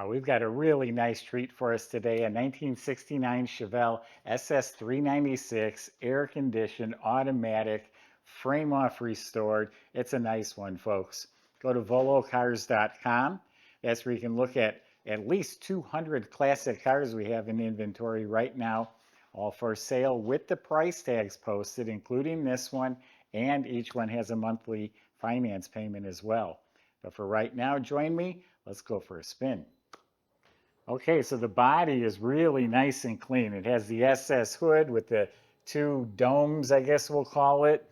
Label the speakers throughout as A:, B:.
A: We've got a really nice treat for us today, a 1969 Chevelle SS 396, air-conditioned, automatic, frame-off restored. It's a nice one, folks. Go to volocars.com. That's where you can look at least 200 classic cars we have in inventory right now, all for sale with the price tags posted, including this one, and each one has a monthly finance payment as well. But for right now, join me. Let's go for a spin. Okay, so the body is really nice and clean. It has the SS hood with the two domes, I guess we'll call it.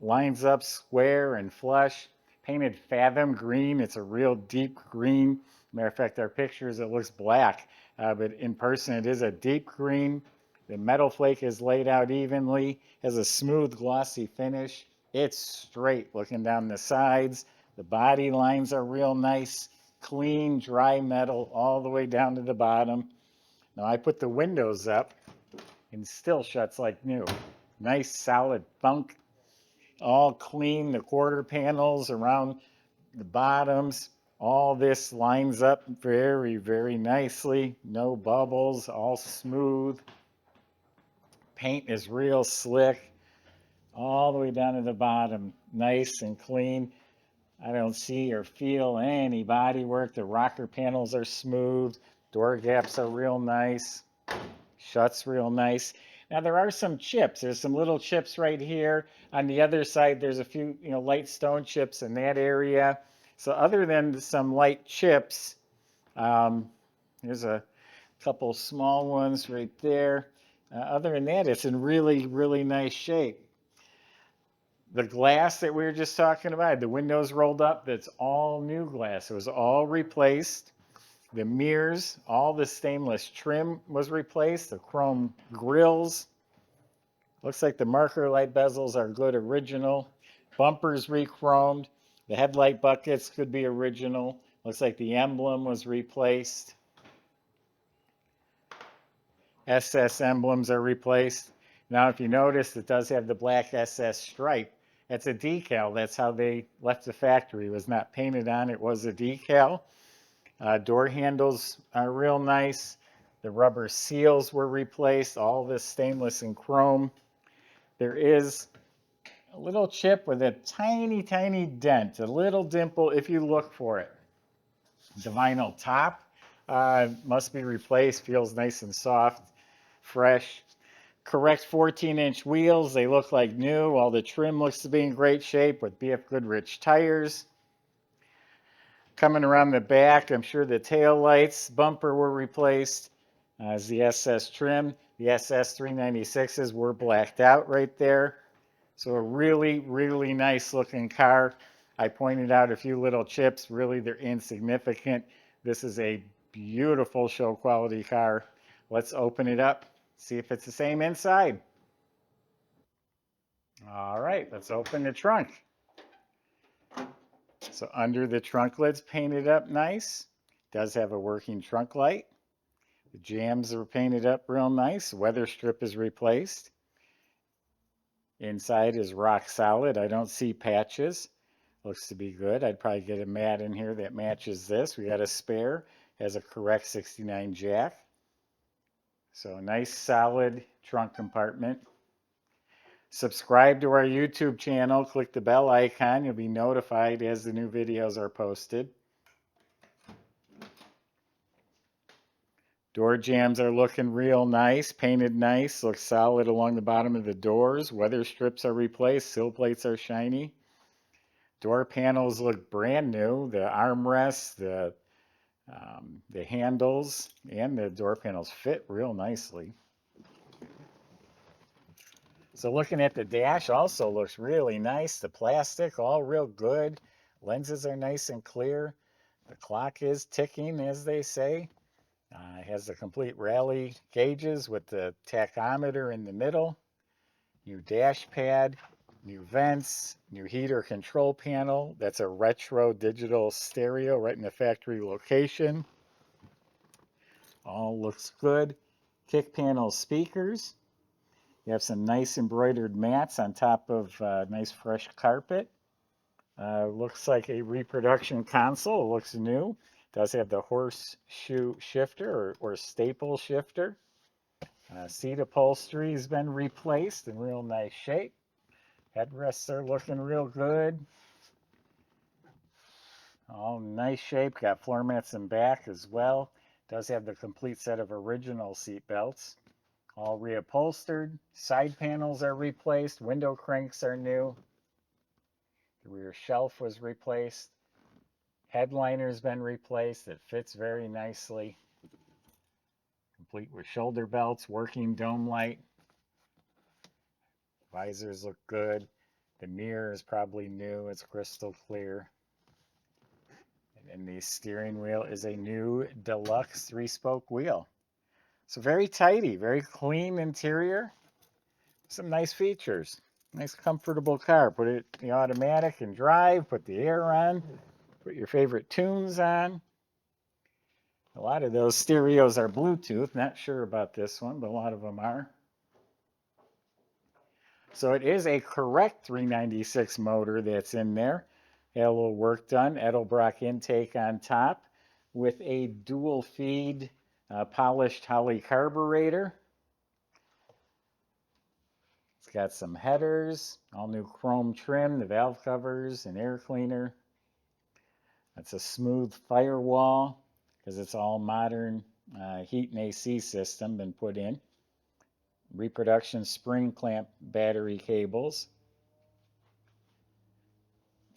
A: Lines up square and flush. Painted Fathom Green. It's a real deep green. Matter of fact, our pictures, it looks black, but in person it is a deep green. The metal flake is laid out evenly. Has a smooth, glossy finish. It's straight looking down the sides. The body lines are real nice. Clean, dry metal all the way down to the bottom. Now I put the windows up and still shuts like new. Nice solid funk, all clean. The quarter panels around the bottoms, all this lines up very, very nicely. No bubbles, all smooth. Paint is real slick, all the way down to the bottom, nice and clean. I don't see or feel any body work. The rocker panels are smooth. Door gaps are real nice. Shuts real nice. Now there are some chips. There's some little chips right here. On the other side, there's a few, light stone chips in that area. So other than some light chips, there's a couple small ones right there. Other than that, it's in really, really nice shape. The glass that we were just talking about, the windows rolled up, that's all new glass. It was all replaced. The mirrors, all the stainless trim was replaced. The chrome grills. Looks like the marker light bezels are good original. Bumpers re-chromed. The headlight buckets could be original. Looks like the emblem was replaced. SS emblems are replaced. Now, if you notice, it does have the black SS stripe. That's a decal. That's how they left the factory. It was not painted on. It was a decal. Door handles are real nice. The rubber seals were replaced. All this stainless and chrome. There is a little chip with a tiny, tiny dent, a little dimple if you look for it. The vinyl top must be replaced. Feels nice and soft, fresh. Correct 14-inch wheels. They look like new. All the trim looks to be in great shape with BFGoodrich tires. Coming around the back, I'm sure the tail lights, bumper were replaced. As the SS trim, the SS 396s were blacked out right there. So a really, really nice looking car. I pointed out a few little chips. Really, they're insignificant. This is a beautiful show quality car. Let's open it up. See if it's the same inside. All right, let's open the trunk. So under the trunk lid's painted up nice. Does have a working trunk light. The jambs are painted up real nice. Weather strip is replaced. Inside is rock solid. I don't see patches. Looks to be good. I'd probably get a mat in here that matches this. We got a spare. Has a correct 69 jack. So a nice solid trunk compartment. Subscribe to our YouTube channel. Click the bell icon. You'll be notified as the new videos are posted. Door jambs are looking real nice, painted nice, looks solid along the bottom of the doors. Weather strips are replaced, sill plates are shiny. Door panels look brand new. The armrests, the handles, and the door panels fit real nicely. So looking at the dash also looks really nice. The plastic, all real good. Lenses are nice and clear. The clock is ticking, as they say. It has the complete rally gauges with the tachometer in the middle. New dash pad, new vents, new heater control panel. That's a retro digital stereo right in the factory location. All looks good. Kick panel speakers. You have some nice embroidered mats on top of nice fresh carpet. Looks like a reproduction console. It looks new. Does have the horseshoe shifter or staple shifter. Seat upholstery has been replaced in real nice shape. Headrests are looking real good. All nice shape. Got floor mats in back as well. Does have the complete set of original seat belts. All reupholstered. Side panels are replaced. Window cranks are new. The rear shelf was replaced. Headliner's been replaced. It fits very nicely. Complete with shoulder belts, working dome light. Visors look good. The mirror is probably new. It's crystal clear. And the steering wheel is a new deluxe 3-spoke wheel. So very tidy, very clean interior. Some nice features. Nice comfortable car. Put it in the automatic and drive, put the air on, put your favorite tunes on. A lot of those stereos are Bluetooth. Not sure about this one, but a lot of them are. So it is a correct 396 motor that's in there. Had a little work done. Edelbrock intake on top with a dual feed polished Holley carburetor. It's got some headers, all new chrome trim, the valve covers, an air cleaner. That's a smooth firewall because it's all modern heat and AC system been put in. Reproduction spring clamp battery cables.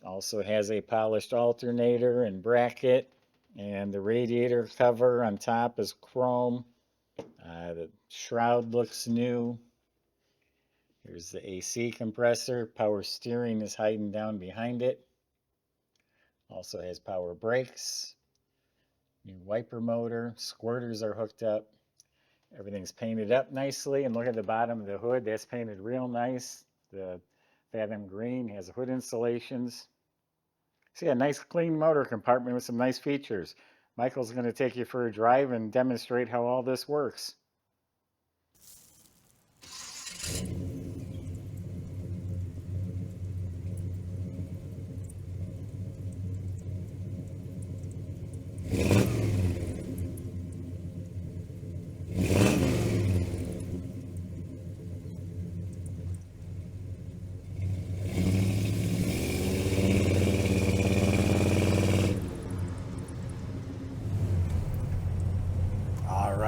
A: Also has a polished alternator and bracket, and the radiator cover on top is chrome. The shroud looks new. Here's the AC compressor. Power steering is hiding down behind it. Also has power brakes. New wiper motor. Squirters are hooked up. Everything's painted up nicely. And look at the bottom of the hood. That's painted real nice. The Fathom Green has hood installations. See, a nice clean motor compartment with some nice features. Michael's going to take you for a drive and demonstrate how all this works.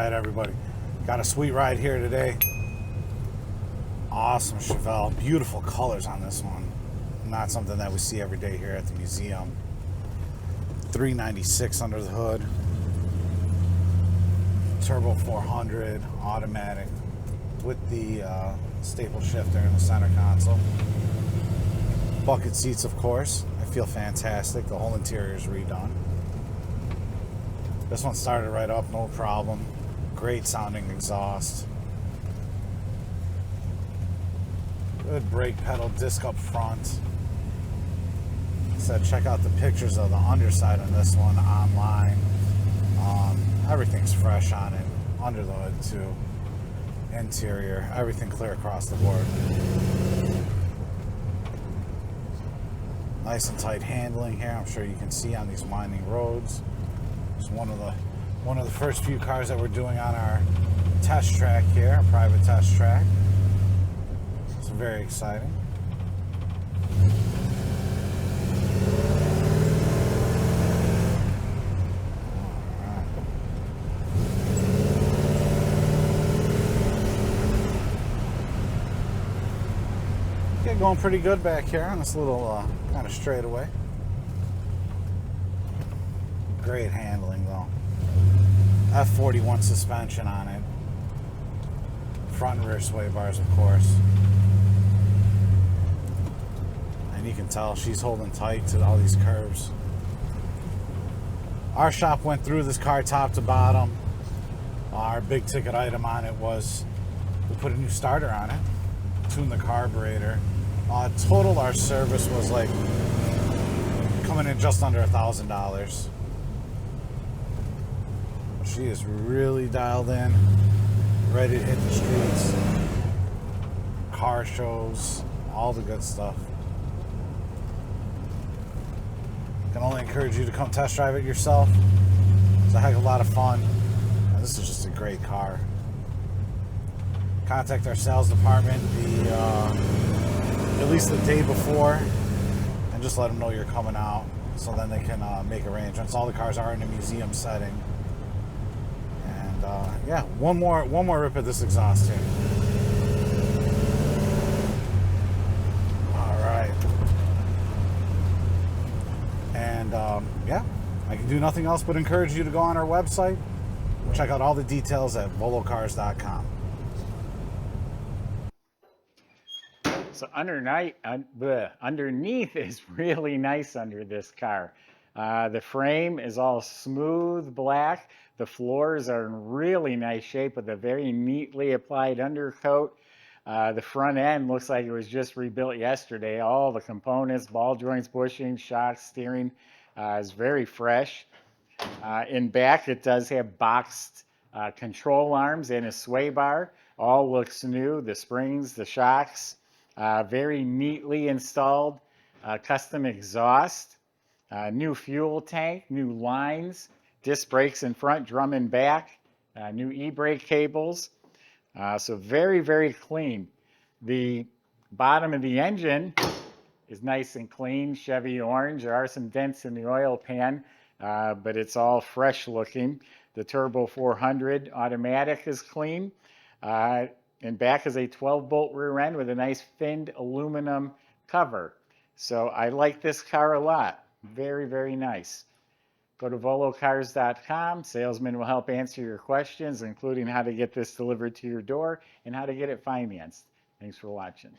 B: Everybody, got a sweet ride here today. Awesome Chevelle, beautiful colors on this one. Not something that we see every day here at the museum. 396 under the hood, turbo 400 automatic with the staple shifter in the center console. Bucket seats, of course. I feel fantastic. The whole interior is redone. This one started right up, no problem. Great sounding exhaust. Good brake pedal disc up front. So check out the pictures of the underside on this one online. Everything's fresh on it. Under the hood too. Interior, everything clear across the board. Nice and tight handling here. I'm sure you can see on these winding roads. It's one of the first few cars that we're doing on our test track here, a private test track. It's very exciting. Get going pretty good back here on this little kind of straightaway. Great handling though. F41 suspension on it. Front and rear sway bars, of course. And you can tell she's holding tight to all these curves. Our shop went through this car top to bottom. Our big ticket item on it was we put a new starter on it, tuned the carburetor. Total our service was like coming in just under $1,000. She is really dialed in, ready to hit the streets, car shows, all the good stuff. I can only encourage you to come test drive it yourself. It's a heck of a lot of fun. And this is just a great car. Contact our sales department at least the day before, and just let them know you're coming out, so then they can make arrangements. All the cars are in a museum setting. And yeah, one more rip at this exhaust here. All right. And yeah, I can do nothing else but encourage you to go on our website and check out all the details at volocars.com.
A: So underneath is really nice under this car. The frame is all smooth black. The floors are in really nice shape with a very neatly applied undercoat. The front end looks like it was just rebuilt yesterday. All the components, ball joints, bushings, shocks, steering is very fresh. In back, it does have boxed control arms and a sway bar. All looks new. The springs, the shocks, very neatly installed. Custom exhaust, new fuel tank, new lines, disc brakes in front, drum in back, new e-brake cables. So very, very clean. The bottom of the engine is nice and clean, Chevy orange. There are some dents in the oil pan, but it's all fresh looking. The Turbo 400 automatic is clean. And back is a 12-bolt rear end with a nice finned aluminum cover. So I like this car a lot. Very, very nice. Go to volocars.com. Salesman will help answer your questions, including how to get this delivered to your door and how to get it financed. Thanks for watching.